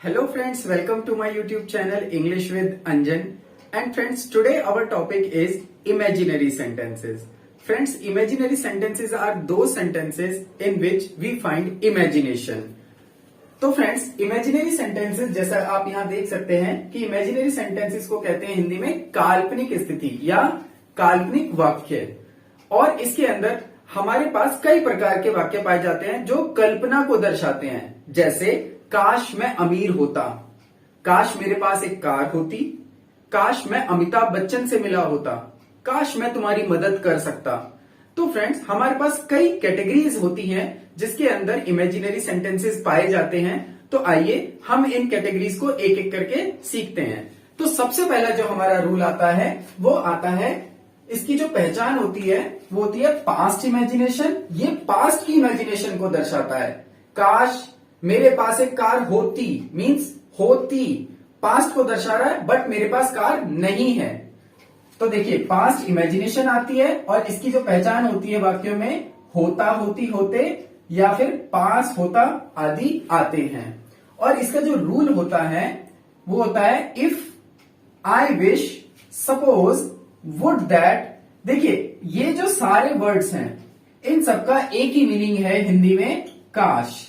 Hello friends, welcome to my YouTube channel English with Anjan. And friends, today our topic is imaginary sentences. Friends, imaginary sentences are those sentences in which we find imagination. तो friends, imaginary sentences जैसा आप यहाँ देख सकते हैं कि imaginary sentences को कहते हैं हिंदी में काल्पनिक स्थिति या काल्पनिक वाक्य। और इसके अंदर हमारे पास कई प्रकार के वाक्य पाए जाते हैं जो कल्पना को दर्शाते हैं। जैसे काश मैं अमीर होता, काश मेरे पास एक कार होती, काश मैं अमिताभ बच्चन से मिला होता, काश मैं तुम्हारी मदद कर सकता। तो फ्रेंड्स, हमारे पास कई कैटेगरीज होती हैं जिसके अंदर इमेजिनरी सेंटेंसेस पाए जाते हैं। तो आइए हम इन कैटेगरीज को एक एक करके सीखते हैं। तो सबसे पहला जो हमारा रूल आता है वो आता है, इसकी जो पहचान होती है वो होती है पास्ट इमेजिनेशन। ये पास्ट की इमेजिनेशन को दर्शाता है। काश मेरे पास एक कार होती मीन्स होती, पास्ट को दर्शा रहा है, बट मेरे पास कार नहीं है। तो देखिए, पास्ट इमेजिनेशन आती है और इसकी जो पहचान होती है वाक्यों में होता, होती, होते या फिर पास, होता आदि आते हैं। और इसका जो रूल होता है वो होता है if, I wish, suppose, would, that. देखिए, ये जो सारे वर्ड्स हैं इन सबका एक ही मीनिंग है हिंदी में, काश।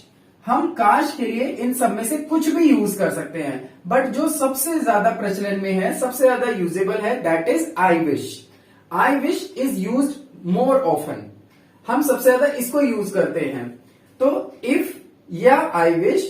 हम काश के लिए इन सब में से कुछ भी यूज कर सकते हैं, बट जो सबसे ज्यादा प्रचलन में है, सबसे ज्यादा यूजेबल है, that is I wish. I wish is used more often. हम सबसे ज्यादा इसको यूज करते हैं। तो इफ या आई विश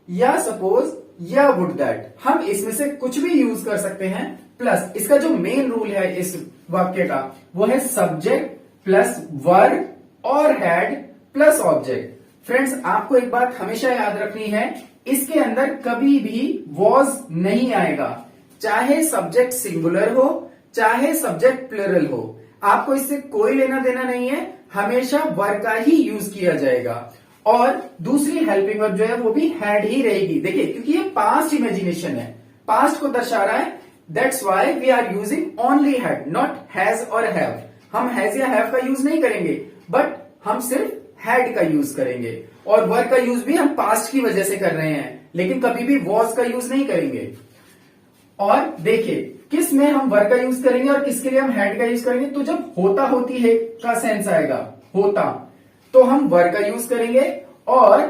या सपोज या वुड दैट, हम इसमें से कुछ भी यूज कर सकते हैं। प्लस इसका जो मेन रूल है इस वाक्य का वो है सब्जेक्ट प्लस वर्ब और हैड प्लस ऑब्जेक्ट। फ्रेंड्स, आपको एक बात हमेशा याद रखनी है, इसके अंदर कभी भी वॉज नहीं आएगा। चाहे सब्जेक्ट सिंगुलर हो चाहे सब्जेक्ट प्लुरल हो, आपको इससे कोई लेना देना नहीं है। हमेशा वर्ब का ही यूज किया जाएगा। और दूसरी हेल्पिंग वर्ब जो है वो भी हैड ही रहेगी। देखिए, क्योंकि ये पास्ट इमेजिनेशन है, पास्ट को दर्शा रहा है, that's why we are using only had, not has और हैव। हम हैज या हैव का यूज नहीं करेंगे, बट हम सिर्फ हैड का यूज करेंगे। और वर्ब का यूज भी हम पास्ट की वजह से कर रहे हैं, लेकिन कभी भी वॉज का यूज नहीं करेंगे। और देखिए, किस में हम वर्ब का यूज करेंगे और किसके लिए हम हैड का यूज करेंगे। तो जब होता होती है का सेंस आएगा, होता, तो हम वर्ब का यूज करेंगे। और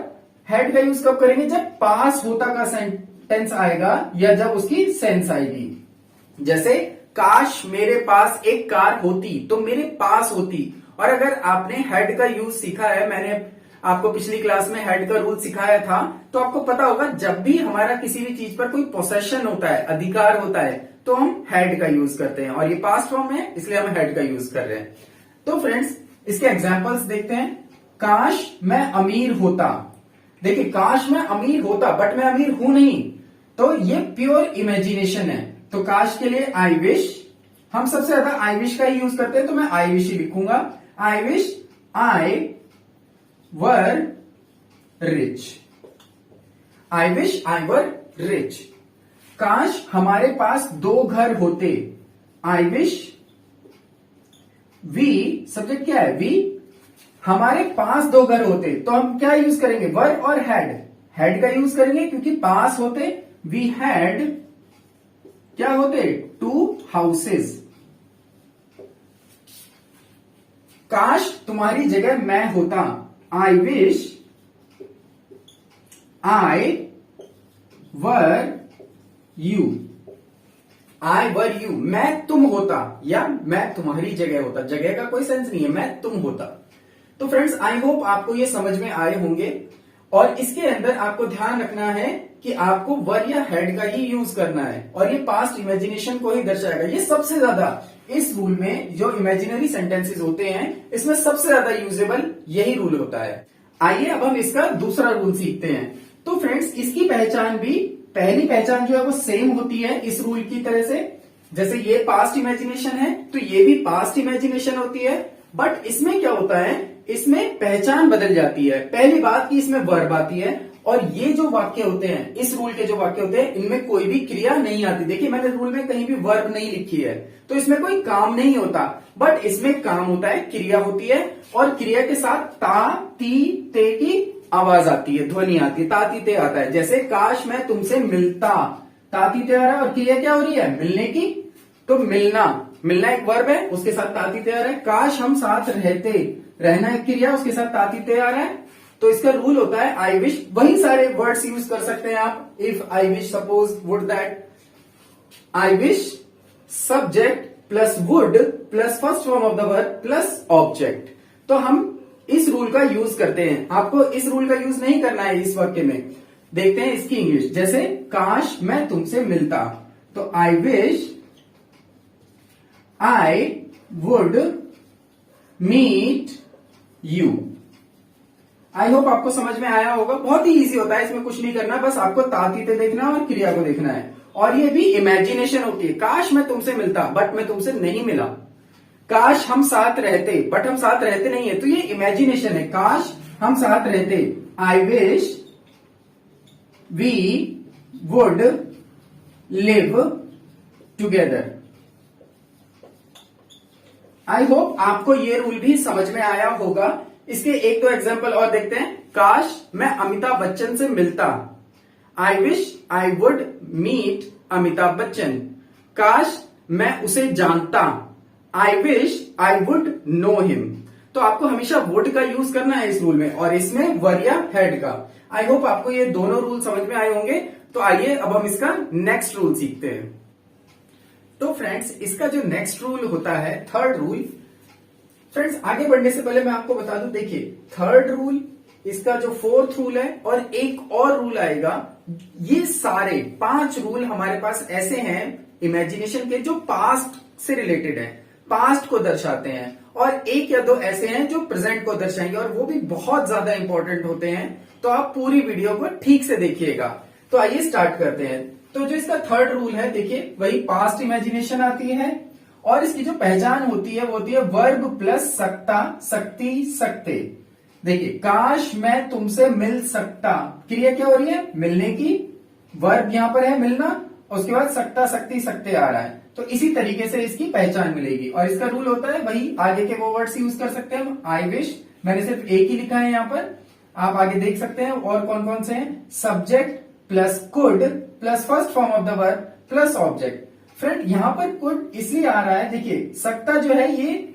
हैड का यूज कब करेंगे, जब पास होता का सेंटेंस आएगा या जब उसकी सेंस आएगी। जैसे काश मेरे पास एक कार होती, तो मेरे पास होती। और अगर आपने हैड का यूज सीखा है, मैंने आपको पिछली क्लास में हेड का रूल सिखाया था, तो आपको पता होगा जब भी हमारा किसी भी चीज पर कोई पोसेशन होता है, अधिकार होता है, तो हम हेड का यूज करते हैं। और ये पास्ट फॉर्म है, इसलिए हम हेड का यूज कर रहे हैं। तो फ्रेंड्स, इसके एग्जांपल्स देखते हैं। काश मैं अमीर होता। देखिए, काश मैं अमीर होता, बट मैं अमीर हूं नहीं, तो ये प्योर इमेजिनेशन है। तो काश के लिए आई विश, हम सबसे ज्यादा आई विश का ही यूज करते हैं, तो मैं आई विश ही लिखूंगा। आई wish I were rich. I wish I were rich. काश हमारे पास 2 घर होते। आई विश वी, सब्जेक्ट क्या है, वी, हमारे पास 2 घर होते। तो हम क्या यूज करेंगे, वर और हैड। हैड का यूज करेंगे क्योंकि पास होते, वी हैड क्या होते, 2 हाउसेज। काश तुम्हारी जगह मैं होता। I wish I were you. I were you, मैं तुम होता या मैं तुम्हारी जगह होता। जगह का कोई सेंस नहीं है, मैं तुम होता। तो फ्रेंड्स, आई होप आपको ये समझ में आए होंगे। और इसके अंदर आपको ध्यान रखना है कि आपको वर या हेड का ही यूज करना है, और ये पास्ट इमेजिनेशन को ही दर्शाएगा। ये सबसे ज्यादा इस रूल में जो इमेजिनरी सेंटेंसेस होते हैं, इसमें सबसे ज्यादा यूजेबल यही रूल होता है। आइए अब हम इसका दूसरा रूल सीखते हैं। तो फ्रेंड्स, इसकी पहचान भी, पहली पहचान जो है वो सेम होती है इस रूल की तरह से। जैसे ये पास्ट इमेजिनेशन है, तो ये भी पास्ट इमेजिनेशन होती है, बट इसमें क्या होता है, इसमें पहचान बदल जाती है। पहली बात कि इसमें वर्ब आती है, और ये जो वाक्य होते हैं, इस रूल के जो वाक्य होते हैं, इनमें कोई भी क्रिया नहीं आती। देखिए, मैंने रूल में कहीं भी वर्ब नहीं लिखी है, तो इसमें कोई काम नहीं होता, बट इसमें काम होता है, क्रिया होती है। और क्रिया के साथ ता, ती, ते की आवाज आती है, ध्वनि आती है, तातीते आता है। जैसे काश मैं तुमसे मिलता, तातीते आ रहा है और क्रिया क्या हो रही है, मिलने की। तो मिलना, मिलना एक वर्ब है, उसके साथ तातीते आ रहा है। काश हम साथ रहते, रहना एक क्रिया, उसके साथ तातीते आ रहा है। तो इसका रूल होता है आई विश। वही सारे वर्ड्स यूज कर सकते हैं आप। If, I wish, suppose, would, that. I wish subject plus would plus first form of the verb plus object. तो हम इस रूल का यूज करते हैं। आपको इस रूल का यूज नहीं करना है इस वाक्य में। देखते हैं इसकी इंग्लिश। जैसे काश मैं तुमसे मिलता, तो I wish I would meet you. I hope आपको समझ में आया होगा। बहुत ही इजी होता है, इसमें कुछ नहीं करना, बस आपको तातीते देखना और क्रिया को देखना है। और ये भी इमेजिनेशन होती है। काश मैं तुमसे मिलता बट मैं तुमसे नहीं मिला। काश हम साथ रहते बट हम साथ रहते नहीं है, तो ये इमेजिनेशन है। काश हम साथ रहते, I wish we would live together. I hope आपको ये रूल भी समझ में आया होगा। इसके एक दो एग्जांपल और देखते हैं। काश मैं अमिताभ बच्चन से मिलता, I wish I would meet Amitabh Bachchan. काश मैं उसे जानता, I wish I would know him. तो आपको हमेशा वुड का यूज करना है इस रूल में, और इसमें वर या हेड का। आई होप आपको ये दोनों रूल समझ में आए होंगे। तो आइए अब हम इसका नेक्स्ट रूल सीखते हैं। तो फ्रेंड्स, इसका जो नेक्स्ट रूल होता है, थर्ड रूल। फ्रेंड्स, आगे बढ़ने से पहले मैं आपको बता दूं, देखिए थर्ड रूल, इसका जो फोर्थ रूल है और एक और रूल आएगा। ये सारे 5 रूल हमारे पास ऐसे हैं इमेजिनेशन के जो पास्ट से रिलेटेड है, पास्ट को दर्शाते हैं, और एक या दो ऐसे हैं जो प्रेजेंट को दर्शाएंगे, और वो भी बहुत ज्यादा इंपॉर्टेंट होते हैं। तो आप पूरी वीडियो को ठीक से देखिएगा। तो आइए स्टार्ट करते हैं। तो जो इसका थर्ड रूल है, देखिए वही पास्ट इमेजिनेशन आती है, और इसकी जो पहचान होती है वो होती है वर्ब प्लस सकता, सकती, सकते। देखिए काश मैं तुमसे मिल सकता, क्रिया क्या हो रही है, मिलने की। वर्ब यहां पर है मिलना, और उसके बाद सकता, सकती, सकते आ रहा है। तो इसी तरीके से इसकी पहचान मिलेगी। और इसका रूल होता है वही, आगे के वो वर्ड्स यूज कर सकते हैं हम। आई विश, मैंने सिर्फ एक ही लिखा है यहां पर, आप आगे देख सकते हैं और कौन कौन से हैं। Subject plus could plus first form of the verb plus object. Friend, यहां पर कुड इसलिए आ रहा है, देखिए सकता जो है ये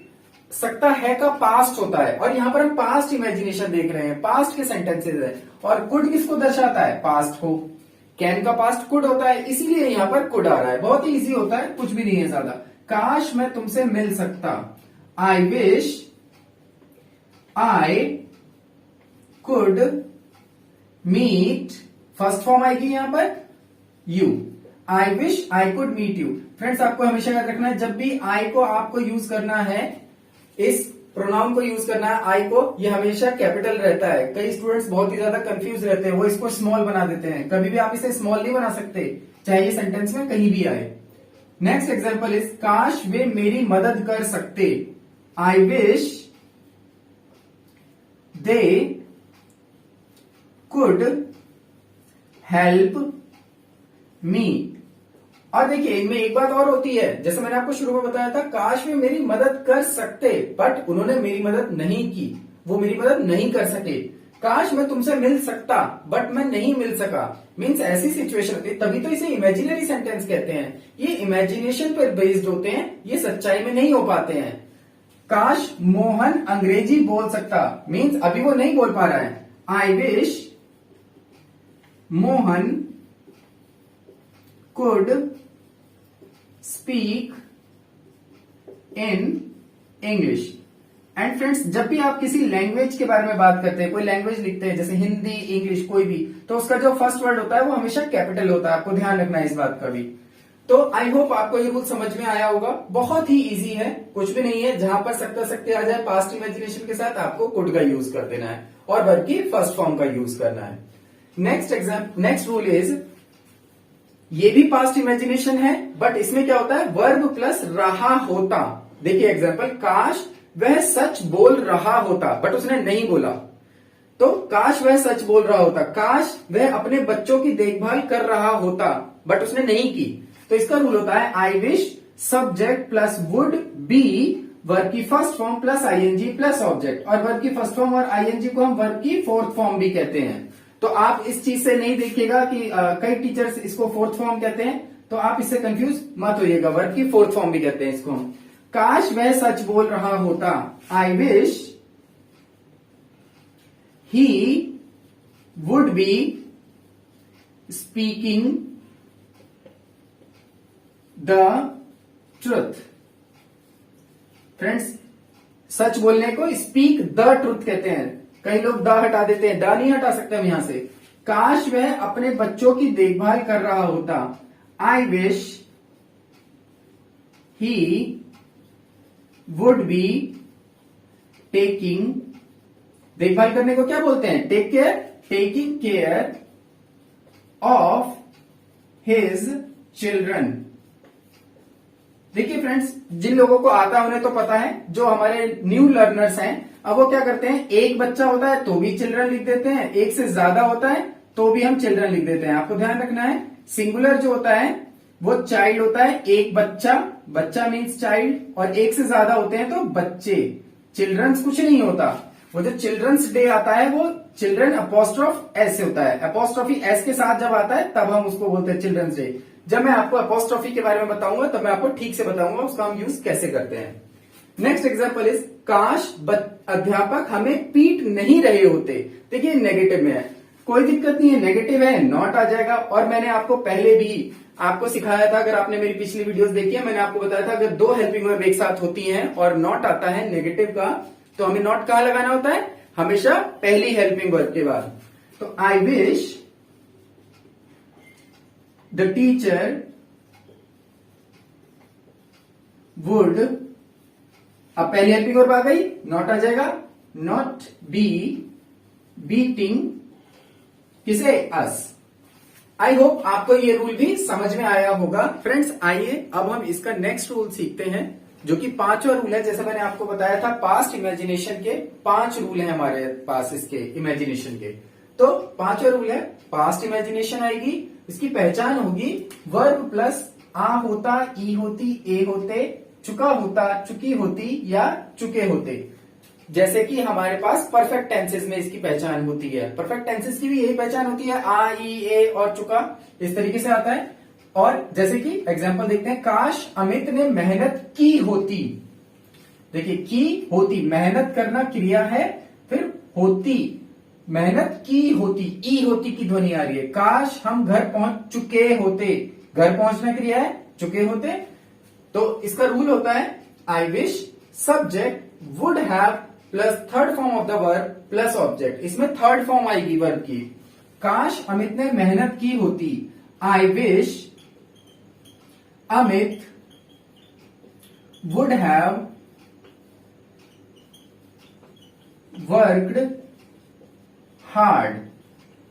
सकता है का पास्ट होता है, और यहां पर हम पास्ट इमेजिनेशन देख रहे हैं, पास्ट के सेंटेंसेस है। और कुड किसको दर्शाता है, पास्ट को। कैन का पास्ट कुड होता है, इसीलिए यहां पर कुड आ रहा है। बहुत ही इजी होता है, कुछ भी नहीं है ज्यादा। काश मैं तुमसे मिल सकता, I wish I could meet, first form आएगी यहां पर you. I wish I could meet you. Friends, आपको हमेशा याद रखना है, जब भी आई को आपको यूज करना है, इस प्रोनाउन को यूज करना है, आई को, ये हमेशा कैपिटल रहता है। कई स्टूडेंट्स बहुत ही ज्यादा कंफ्यूज रहते हैं, वो इसको स्मॉल बना देते हैं। कभी भी आप इसे स्मॉल नहीं बना सकते, चाहे ये सेंटेंस में कहीं भी आए। नेक्स्ट एग्जांपल इज काश वे मेरी मदद कर सकते, I wish they could help me. और देखिए इनमें एक बात और होती है, जैसे मैंने आपको शुरू में बताया था, काश वे मेरी मदद कर सकते बट उन्होंने मेरी मदद नहीं की, वो मेरी मदद नहीं कर सके। काश मैं तुमसे मिल सकता बट मैं नहीं मिल सका, मीन्स ऐसी सिचुएशन होती है, तभी तो इसे इमेजिनरी सेंटेंस कहते हैं। ये इमेजिनेशन पर बेस्ड होते हैं, ये सच्चाई में नहीं हो पाते हैं। काश मोहन अंग्रेजी बोल सकता, मीन्स अभी वो नहीं बोल पा रहा है। I wish Mohan could speak in English। And friends, जब भी आप किसी लैंग्वेज के बारे में बात करते हैं, कोई लैंग्वेज लिखते हैं, जैसे हिंदी, इंग्लिश, कोई भी, तो उसका जो फर्स्ट वर्ड होता है वो हमेशा कैपिटल होता है। आपको ध्यान रखना है इस बात का भी। तो आई होप आपको ये रूल समझ में आया होगा। बहुत ही इजी है, कुछ भी नहीं है। जहां पर सकता सकते आ जाए पास्ट इमेजिनेशन के साथ, आपको कुड का यूज कर देना है और वर्ब की फर्स्ट फॉर्म का यूज करना है। नेक्स्ट रूल इज, ये भी पास्ट इमेजिनेशन है, बट इसमें क्या होता है, वर्ब प्लस रहा होता। देखिए एग्जांपल, काश वह सच बोल रहा होता बट उसने नहीं बोला। तो काश वह सच बोल रहा होता, काश वह अपने बच्चों की देखभाल कर रहा होता बट उसने नहीं की। तो इसका रूल होता है I wish subject plus would be verb की first form plus ING plus object, और वर्ब की फर्स्ट फॉर्म और आईएनजी को हम वर्ब की फोर्थ फॉर्म भी कहते हैं। तो आप इस चीज से नहीं देखिएगा कि कई टीचर्स इसको फोर्थ फॉर्म कहते हैं, तो आप इससे कंफ्यूज मत होइएगा, वर्ब की फोर्थ फॉर्म भी कहते हैं इसको हम। काश वह सच बोल रहा होता, I wish he would be speaking the truth. Friends, सच बोलने को स्पीक द ट्रुथ कहते हैं। कई लोग द हटा देते हैं, द नहीं हटा सकते हम यहां से। काश वह अपने बच्चों की देखभाल कर रहा होता, I wish he would be taking, देखभाल करने को क्या बोलते हैं? Take care, taking care of his children. देखिए फ्रेंड्स, जिन लोगों को आता है उन्हें तो पता है, जो हमारे न्यू लर्नर्स हैं, अब वो क्या करते हैं, एक बच्चा होता है तो भी चिल्ड्रन लिख देते हैं, एक से ज्यादा होता है तो भी हम चिल्ड्रन लिख देते हैं। आपको ध्यान रखना है, सिंगुलर जो होता है वो चाइल्ड होता है, एक बच्चा, बच्चा मीन्स चाइल्ड, और एक से ज्यादा होते हैं तो बच्चे, चिल्ड्रंस कुछ नहीं होता। वो जो चिल्ड्रंस डे आता है वो चिल्ड्रन अपोस्ट्रोफ एस से होता है, अपोस्ट्रोफी एस के साथ जब आता है तब हम उसको बोलते हैं चिल्ड्रंस डे। जब मैं आपको अपोस्ट्रोफी के बारे में बताऊंगा तब मैं आपको ठीक से बताऊंगा उसका हम यूज कैसे करते हैं। नेक्स्ट एग्जांपल इज, काश अध्यापक हमें पीट नहीं रहे होते। देखिए नेगेटिव में है, कोई दिक्कत नहीं है, नेगेटिव है, नॉट आ जाएगा। और मैंने आपको पहले भी आपको सिखाया था, अगर आपने मेरी पिछली वीडियोस देखी है, मैंने आपको बताया था अगर दो हेल्पिंग वर्ब एक साथ होती हैं और नॉट आता है नेगेटिव का, तो हमें नॉट कहां लगाना होता है? हमेशा पहली हेल्पिंग वर्ब के बाद। तो I wish the teacher would, अब पहली हेल्पिंग वर्ब आ गई, नॉट आ जाएगा, नॉट बी बीटिंग किसे? अस। आई होप आपको ये रूल भी समझ में आया होगा। फ्रेंड्स, आइए अब हम इसका नेक्स्ट रूल सीखते हैं, जो कि पांचवा रूल है। जैसे मैंने आपको बताया था, पास्ट इमेजिनेशन के 5 रूल हैं हमारे पास, इसके इमेजिनेशन के। तो पांचवा रूल है, पास्ट इमेजिनेशन आएगी, इसकी पहचान होगी वर्ब प्लस आ होता, ई होती, ए होते, चुका होता, चुकी होती या चुके होते। जैसे कि हमारे पास परफेक्ट टेंसेस में इसकी पहचान होती है, परफेक्ट टेंसेस की भी यही पहचान होती है, आ, ई, ए और चुका, इस तरीके से आता है। और जैसे कि एग्जांपल देखते हैं, काश अमित ने मेहनत की होती। देखिए, की होती, मेहनत करना क्रिया है, फिर होती, मेहनत की होती, ई होती की ध्वनि आ रही है। काश हम घर पहुंच चुके होते, घर पहुंचना क्रिया है, चुके होते। तो इसका रूल होता है, I wish subject would have plus third form of the verb plus object. इसमें थर्ड फॉर्म आएगी वर्ब की। काश अमित ने मेहनत की होती, I wish Amit would have worked hard.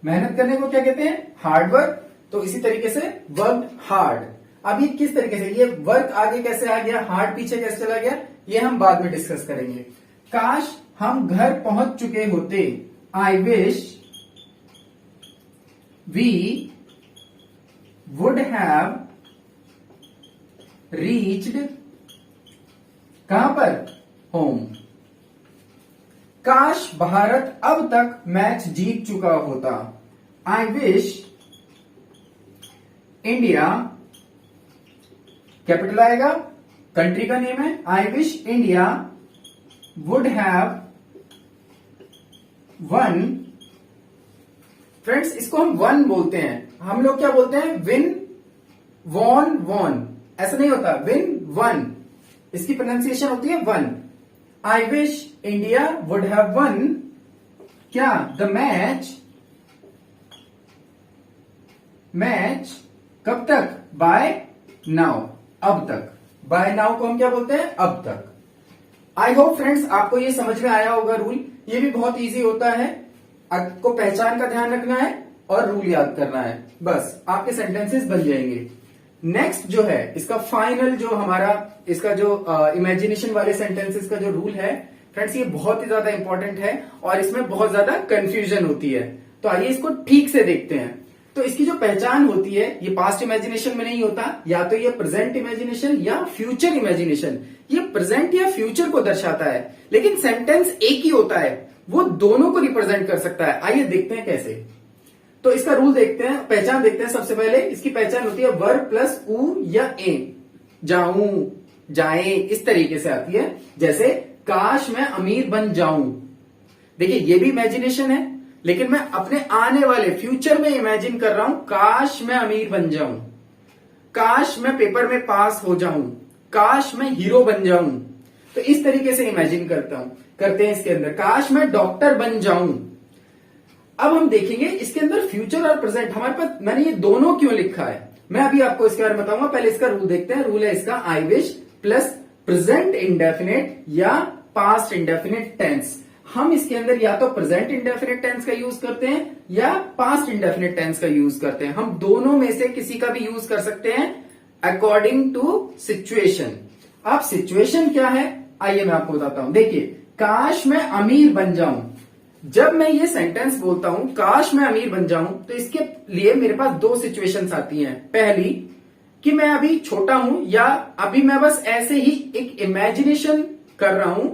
मेहनत करने को क्या कहते हैं? Hard work. तो इसी तरीके से वर्क हार्ड। अब ये किस तरीके से, ये वर्क आगे कैसे आ गया, हार्ड पीछे कैसे चला गया, ये हम बाद में डिस्कस करेंगे। काश हम घर पहुंच चुके होते, I wish we would have reached, कहां पर? होम। काश भारत अब तक मैच जीत चुका होता, आई विश इंडिया, कैपिटल आएगा, कंट्री का नेम है, I wish India would have one. Friends, इसको हम वन बोलते हैं, हम लोग क्या बोलते हैं? विन, वॉन, वॉन, ऐसा नहीं होता, विन वन, इसकी प्रोनाउंसिएशन होती है one. I wish India would have one क्या? द मैच, मैच कब तक? बाय नाउ, अब तक। बाय नाउ को हम क्या बोलते हैं? अब तक। आई होप फ्रेंड्स आपको ये समझ में आया होगा रूल। ये भी बहुत इजी होता है, आपको पहचान का ध्यान रखना है और रूल याद करना है, बस आपके सेंटेंसेस बन जाएंगे। नेक्स्ट जो है इसका फाइनल, जो हमारा इसका जो इमेजिनेशन वाले सेंटेंसेस का जो रूल है फ्रेंड्स, ये बहुत ही ज्यादा इंपॉर्टेंट है और इसमें बहुत ज्यादा कंफ्यूजन होती है। तो आइए इसको ठीक से देखते हैं। तो इसकी जो पहचान होती है, ये पास्ट इमेजिनेशन में नहीं होता, या तो ये प्रेजेंट इमेजिनेशन या फ्यूचर इमेजिनेशन, ये प्रेजेंट या फ्यूचर को दर्शाता है, लेकिन सेंटेंस एक ही होता है, वो दोनों को रिप्रेजेंट कर सकता है। आइए देखते हैं कैसे। तो इसका रूल देखते हैं, पहचान देखते हैं। सबसे पहले इसकी पहचान होती है वर्ब प्लस ऊ या ए, जाऊं, जाए, इस तरीके से आती है। जैसे काश मैं अमीर बन जाऊं, देखिए ये भी इमेजिनेशन है, लेकिन मैं अपने आने वाले फ्यूचर में इमेजिन कर रहा हूं, काश मैं अमीर बन जाऊं, काश मैं पेपर में पास हो जाऊं, काश मैं हीरो बन जाऊं। तो इस तरीके से इमेजिन करते हैं इसके अंदर। काश मैं डॉक्टर बन जाऊं। अब हम देखेंगे इसके अंदर फ्यूचर और प्रेजेंट हमारे पास, मैंने ये दोनों क्यों लिखा है, मैं अभी आपको इसके बारे में बताऊंगा। पहले इसका रूल देखते हैं। रूल है इसका I wish plus present indefinite या पास्ट इंडेफिनिट टेंस। हम इसके अंदर या तो प्रेजेंट इंडेफिनिट टेंस का यूज करते हैं या पास्ट इंडेफिनिट टेंस का यूज करते हैं। हम दोनों में से किसी का भी यूज कर सकते हैं अकॉर्डिंग टू सिचुएशन। अब सिचुएशन क्या है, आइए मैं आपको बताता हूं। देखिए, काश मैं अमीर बन जाऊं, जब मैं ये सेंटेंस बोलता हूं काश मैं अमीर बन जाऊं, तो इसके लिए मेरे पास दो सिचुएशंस आती हैं। पहली कि मैं अभी छोटा हूं, या अभी मैं बस ऐसे ही एक इमेजिनेशन कर रहा हूं,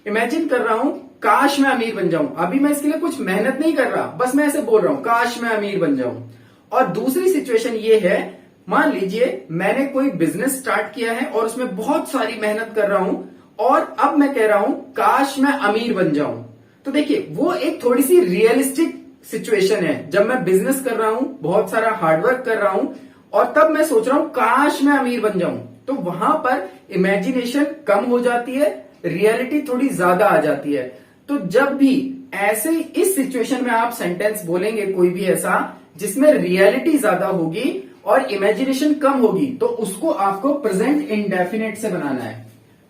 इमेजिन कर रहा हूं काश मैं अमीर बन जाऊं। अभी मैं इसके लिए कुछ मेहनत नहीं कर रहा, बस मैं ऐसे बोल रहा हूं काश मैं अमीर बन जाऊं। और दूसरी सिचुएशन ये है, मान लीजिए मैंने कोई बिजनेस स्टार्ट किया है और उसमें बहुत सारी मेहनत कर रहा हूं, और अब मैं कह रहा हूं काश मैं अमीर बन जाऊं। तो देखिए वो एक थोड़ी सी रियलिस्टिक सिचुएशन है, जब मैं बिजनेस कर रहा हूं, बहुत सारा हार्डवर्क कर रहा हूं, और तब मैं सोच रहा हूं काश मैं अमीर बन जाऊं। तो वहां पर इमेजिनेशन कम हो जाती है, रियलिटी थोड़ी ज्यादा आ जाती है। तो जब भी ऐसे इस सिचुएशन में आप सेंटेंस बोलेंगे कोई भी ऐसा जिसमें रियलिटी ज्यादा होगी और इमेजिनेशन कम होगी, तो उसको आपको प्रेजेंट इंडेफिनिट से बनाना है,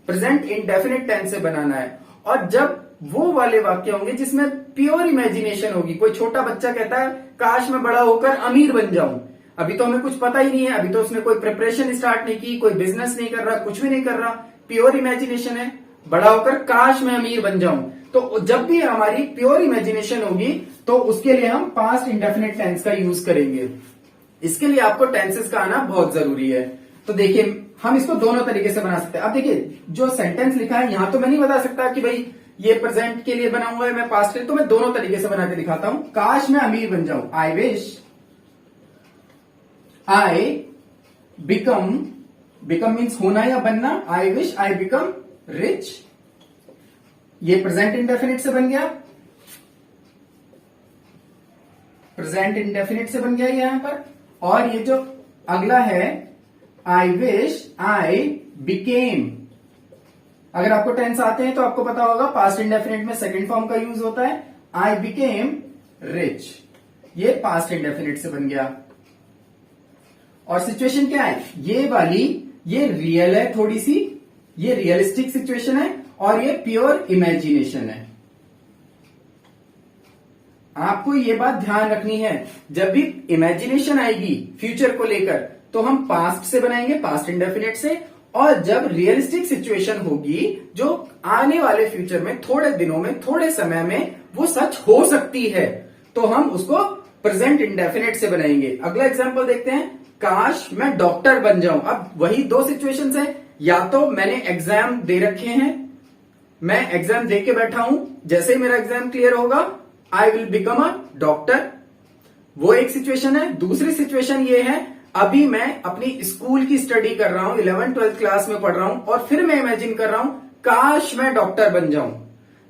प्रेजेंट इंडेफिनिट टेंस से बनाना है। और जब वो वाले वाक्य होंगे जिसमें प्योर इमेजिनेशन होगी, कोई छोटा बच्चा कहता है काश मैं बड़ा होकर अमीर बन जाऊं, अभी तो हमें कुछ पता ही नहीं है, अभी तो उसने कोई प्रिपरेशन स्टार्ट नहीं की, कोई बिजनेस नहीं कर रहा, कुछ भी नहीं कर रहा, प्योर इमेजिनेशन है, बड़ा होकर काश मैं अमीर बन जाऊं। तो जब भी हमारी प्योर इमेजिनेशन होगी तो उसके लिए हम पास्ट इंडेफिनिट टेंस का यूज करेंगे। इसके लिए आपको टेंसेस का आना बहुत जरूरी है। तो देखिए हम इसको दोनों तरीके से बना सकते हैं। अब देखिए जो सेंटेंस लिखा है यहां तो मैं नहीं बता सकता कि भाई ये प्रेजेंट के लिए बना हुआ है, मैं पास्ट के लिए, तो मैं दोनों तरीके से बना के दिखाता हूं। काश मैं अमीर बन जाऊं, I wish I become, become means होना या बनना, आई विश आई बिकम रिच, ये प्रेजेंट इंडेफिनिट से बन गया, प्रेजेंट इंडेफिनिट से बन गया यहां पर। और ये जो अगला है आई विश आई बिकेम, अगर आपको टेंस आते हैं तो आपको पता होगा पास्ट इंडेफिनिट में सेकंड फॉर्म का यूज होता है, आई बिकेम रिच, ये पास्ट इंडेफिनिट से बन गया। और सिचुएशन क्या है, ये वाली, ये रियल है थोड़ी सी, ये रियलिस्टिक सिचुएशन है, और ये प्योर इमेजिनेशन है। आपको ये बात ध्यान रखनी है, जब भी इमेजिनेशन आएगी फ्यूचर को लेकर तो हम पास्ट से बनाएंगे, पास्ट इंडेफिनिट से, और जब रियलिस्टिक सिचुएशन होगी जो आने वाले फ्यूचर में, थोड़े दिनों में, थोड़े समय में वो सच हो सकती है, तो हम उसको प्रेजेंट इंडेफिनिट से बनाएंगे। अगला एग्जांपल देखते हैं, काश मैं डॉक्टर बन जाऊं। अब वही दो सिचुएशंस हैं, या तो मैंने एग्जाम दे रखे हैं, मैं एग्जाम दे के बैठा हूं, जैसे ही मेरा एग्जाम क्लियर होगा I will become a doctor, वो एक सिचुएशन है। दूसरी सिचुएशन ये है, अभी मैं अपनी स्कूल की स्टडी कर रहा हूं, 11th-12th क्लास में पढ़ रहा हूं, और फिर मैं इमेजिन कर रहा हूं काश मैं डॉक्टर बन जाऊं।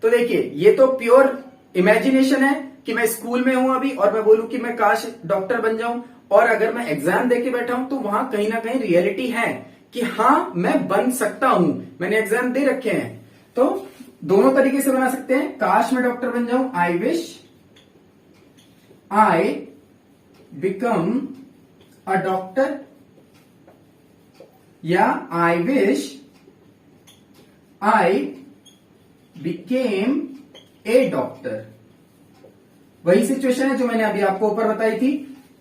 तो देखिए ये तो प्योर इमेजिनेशन है कि मैं स्कूल में हूं अभी और मैं बोलूं कि मैं काश डॉक्टर बन जाऊं, और अगर मैं एग्जाम देके बैठा हूं तो वहां कहीं ना कहीं रियलिटी है कि हाँ मैं बन सकता हूं, मैंने एग्जाम दे रखे हैं। तो दोनों तरीके से बना सकते हैं, काश मैं डॉक्टर बन जाऊं, I wish I become a doctor, या I wish I became a doctor. वही सिचुएशन है जो मैंने अभी आपको ऊपर बताई थी।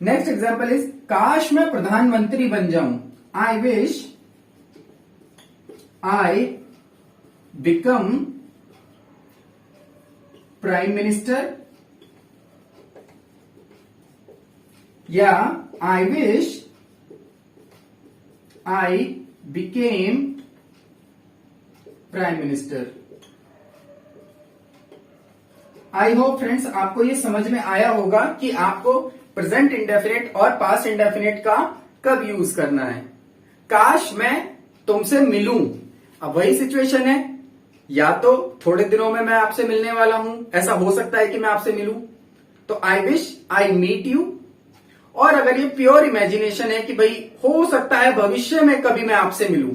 नेक्स्ट एग्जांपल इज, काश मैं प्रधानमंत्री बन जाऊं, I wish I become prime minister, या I wish I became prime minister. I hope friends आपको ये समझ में आया होगा कि आपको प्रेजेंट इंडेफिनिट और पास्ट इंडेफिनिट का कब यूज करना है। काश मैं तुमसे मिलूं, अब वही सिचुएशन है, या तो थोड़े दिनों में मैं आपसे मिलने वाला हूं, ऐसा हो सकता है कि मैं आपसे मिलूं, तो I wish I meet you. और अगर ये प्योर इमेजिनेशन है कि भाई हो सकता है भविष्य में कभी मैं आपसे मिलूं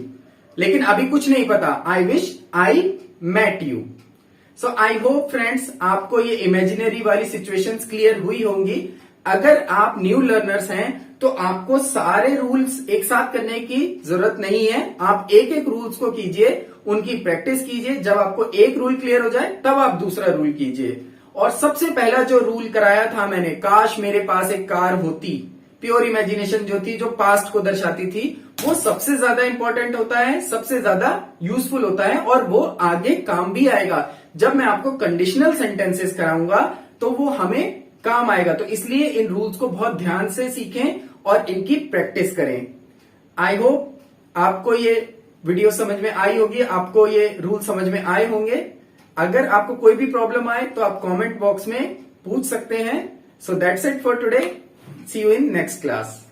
लेकिन अभी कुछ नहीं पता, I wish I met you. So I hope friends आपको ये इमेजिनरी वाली सिचुएशंस क्लियर हुई होंगी। अगर आप न्यू लर्नर्स हैं तो आपको सारे रूल्स एक साथ करने की जरूरत नहीं है, आप एक एक रूल्स को कीजिए, उनकी प्रैक्टिस कीजिए। जब आपको एक रूल क्लियर हो जाए तब आप दूसरा रूल कीजिए। और सबसे पहला जो रूल कराया था मैंने, काश मेरे पास एक कार होती, प्योर इमेजिनेशन जो थी, जो पास्ट को दर्शाती थी, वो सबसे ज्यादा इंपॉर्टेंट होता है, सबसे ज्यादा यूजफुल होता है और वो आगे काम भी आएगा। जब मैं आपको कंडीशनल सेंटेंसेस कराऊंगा तो वो हमें काम आएगा। तो इसलिए इन रूल्स को बहुत ध्यान से सीखें और इनकी प्रैक्टिस करें। आई होप आपको ये वीडियो समझ में आई होगी, आपको ये रूल समझ में आए होंगे। अगर आपको कोई भी प्रॉब्लम आए तो आप कमेंट बॉक्स में पूछ सकते हैं। So that's it for today, see you in next class.